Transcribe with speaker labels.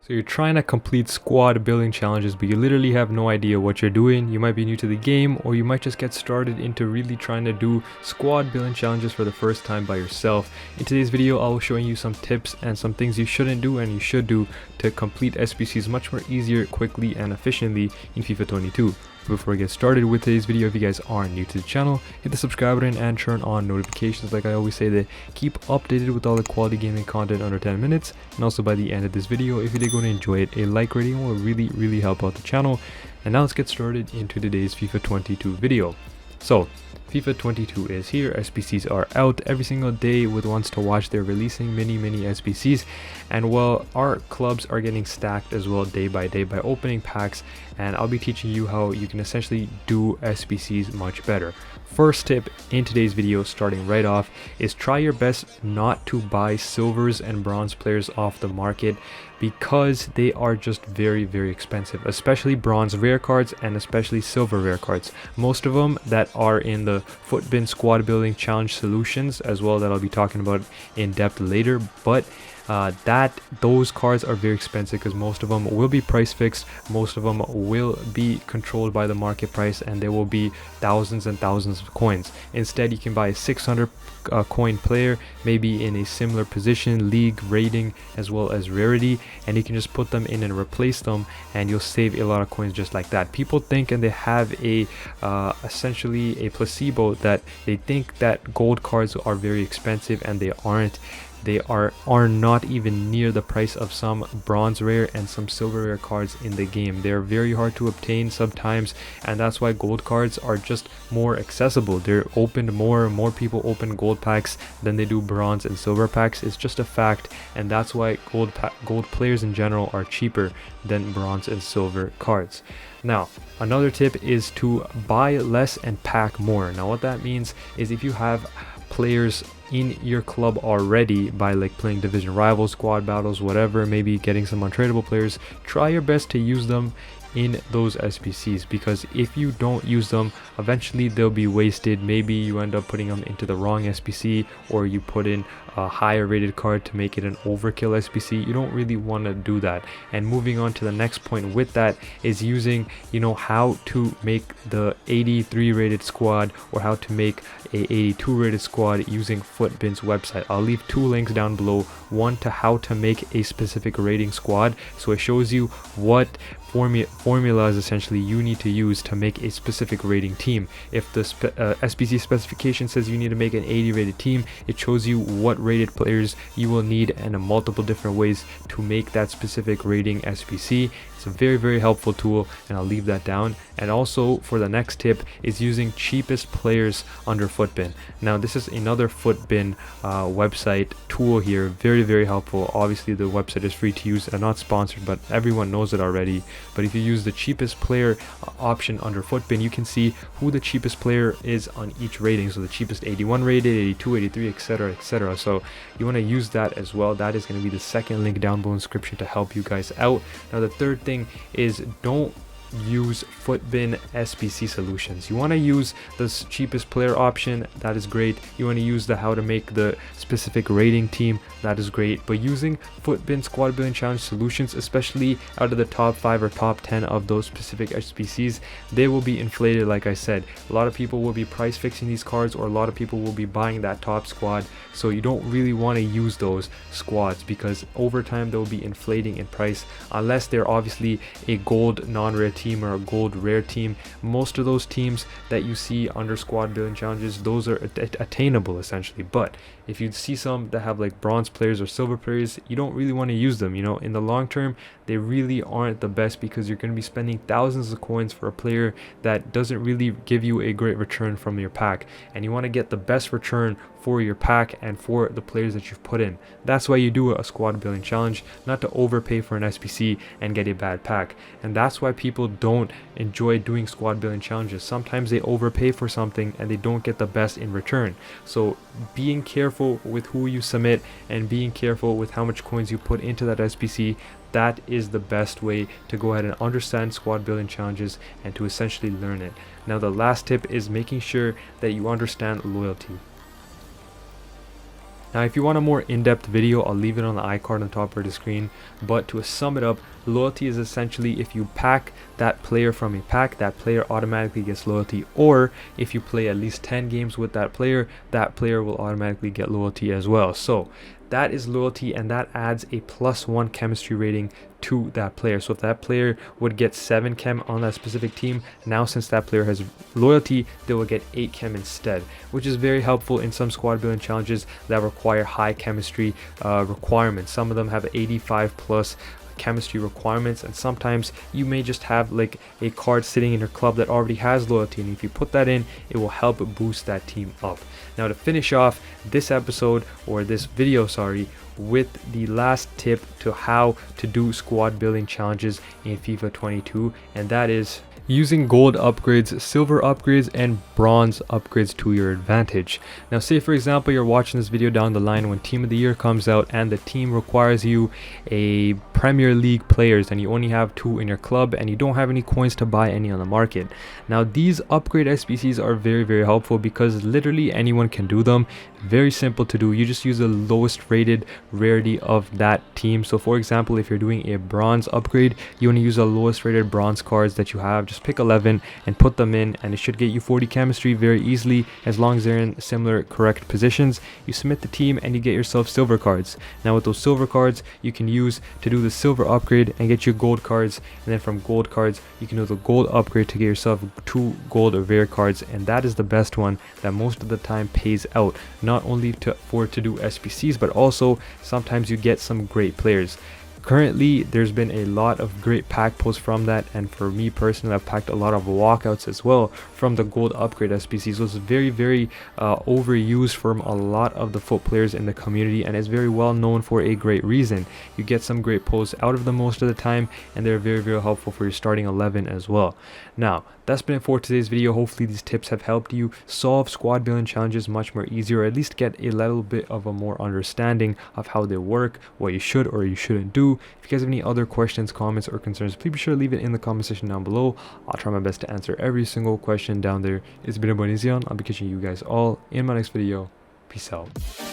Speaker 1: So you're trying to complete squad building challenges, but you literally have no idea what you're doing. You might be new to the game, or you might just get started into really trying to do squad building challenges for the first time by yourself. In today's video, I will show you some tips and some things you shouldn't do and you should do to complete SBCs much more easier, quickly, and efficiently in FIFA 22. Before we get started with today's video, if you guys are new to the channel, hit the subscribe button and turn on notifications. Like I always say, that keep updated with all the quality gaming content under 10 minutes. And also by the end of this video, if you did go to enjoy it, a like rating will really help out the channel. And now let's get started into today's FIFA 22 video. So FIFA 22 is here. SBCs are out every single day. With Wants to Watch, they're releasing many SBCs, and well, our clubs are getting stacked as well day by day by opening packs, and I'll be teaching you how you can essentially do SBCs much better. First tip in today's video, starting right off, is try your best not to buy silvers and bronze players off the market, because they are just very expensive, especially bronze rare cards and especially silver rare cards. Most of them that are in the FUTBIN squad building challenge solutions as well, that I'll be talking about in depth later, but those cards are very expensive because most of them will be price fixed, most of them will be controlled by the market price, and there will be thousands and thousands of coins. Instead, you can buy a 600 coin player, maybe in a similar position, league, rating, as well as rarity, and you can just put them in and replace them, and you'll save a lot of coins just like that. People think, and they have a essentially a placebo, that they think that gold cards are very expensive, and they aren't. They are not even near the price of some bronze rare and some silver rare cards in the game. They're very hard to obtain sometimes, and that's why gold cards are just more accessible. They're opened more people open gold packs than they do bronze and silver packs. It's just a fact, and that's why gold players in general are cheaper than bronze and silver cards. Now, another tip is to buy less and pack more. Now, what that means is, if you have players in your club already, by like playing division rivals, squad battles, whatever, maybe getting some untradeable players, try your best to use them in those SBCs, because if you don't use them, eventually they'll be wasted. Maybe you end up putting them into the wrong SBC, or you put in a higher rated card to make it an overkill SBC. You don't really want to do that. And moving on to the next point with that is using, how to make the 83 rated squad, or how to make a 82 rated squad using FUTBIN's website. I'll leave two links down below, one to how to make a specific rating squad, so it shows you what formulas essentially you need to use to make a specific rating team. If the SBC specification says you need to make an 80 rated team, it shows you what rated players you will need and multiple different ways to make that specific rating SBC. It's a very helpful tool, and I'll leave that down. And also, for the next tip, is using cheapest players under FUTBIN. Now, this is another FUTBIN website tool here, very helpful. Obviously, the website is free to use and not sponsored, but everyone knows it already. But if you use the cheapest player option under FUTBIN, you can see who the cheapest player is on each rating. So the cheapest 81 rated, 82, 83, etc. So you want to use that as well. That is going to be the second link down below in the description to help you guys out. Now, the third thing is, don't use FUTBIN SBC solutions. You want to use the cheapest player option, that is great. You want to use the how to make the specific rating team, that is great. But using FUTBIN squad building challenge solutions, especially out of the top 5 or top 10 of those specific SBCs, they will be inflated. Like I said, a lot of people will be price fixing these cards, or a lot of people will be buying that top squad, so you don't really want to use those squads, because over time they'll be inflating in price, unless they're obviously a gold non-rare team or a gold rare team. Most of those teams that you see under squad building challenges, those are attainable essentially. But if you see some that have like bronze players or silver players, you don't really want to use them. In the long term, they really aren't the best, because you're going to be spending thousands of coins for a player that doesn't really give you a great return from your pack, and you want to get the best return for your pack and for the players that you've put in. That's why you do a squad building challenge, not to overpay for an SBC and get a bad pack. And that's why people don't enjoy doing squad building challenges. Sometimes they overpay for something and they don't get the best in return. So being careful with who you submit, and being careful with how much coins you put into that SBC, that is the best way to go ahead and understand squad building challenges and to essentially learn it. Now, the last tip is making sure that you understand loyalty. Now if you want a more in-depth video, I'll leave it on the iCard on top of the screen, but to sum it up, loyalty is essentially if you pack that player from a pack, that player automatically gets loyalty, or if you play at least 10 games with that player will automatically get loyalty as well. So that is loyalty, and that adds a +1 chemistry rating to that player. So if that player would get 7 chem on that specific team, now since that player has loyalty, they will get 8 chem instead, which is very helpful in some squad building challenges that require high chemistry requirements. Some of them have 85 plus chemistry requirements, and sometimes you may just have like a card sitting in your club that already has loyalty, and if you put that in, it will help boost that team up. Now to finish off this episode, or this video, sorry, with the last tip to how to do squad building challenges in FIFA 22, and that is using gold upgrades, silver upgrades, and bronze upgrades to your advantage. Now say for example you're watching this video down the line when Team of the Year comes out and the team requires you a Premier League players and you only have 2 in your club and you don't have any coins to buy any on the market. Now these upgrade SBCs are very helpful because literally anyone can do them. Very simple to do. You just use the lowest rated rarity of that team. So for example, if you're doing a bronze upgrade, you want to use the lowest rated bronze cards that you have. Just pick 11 and put them in, and it should get you 40 chemistry very easily as long as they're in similar correct positions. You submit the team and you get yourself silver cards. Now with those silver cards, you can use to do the silver upgrade and get your gold cards, and then from gold cards you can do the gold upgrade to get yourself 2 gold or rare cards, and that is the best one that most of the time pays out, not only to do SBCs, but also sometimes you get some great players. Currently there's been a lot of great pack pulls from that, and for me personally, I've packed a lot of walkouts as well from the gold upgrade SBCs. So it's very overused from a lot of the FUT players in the community, and it's very well known for a great reason. You get some great pulls out of them most of the time, and they're very helpful for your starting 11 as well. Now that's been it for today's video. Hopefully these tips have helped you solve squad building challenges much more easier, or at least get a little bit of a more understanding of how they work, what you should or you shouldn't do. If you guys have any other questions, comments, or concerns, please be sure to leave it in the comment section down below. I'll try my best to answer every single question down there. It's been a boy Nizion. I'll be catching you guys all in my next video. Peace out.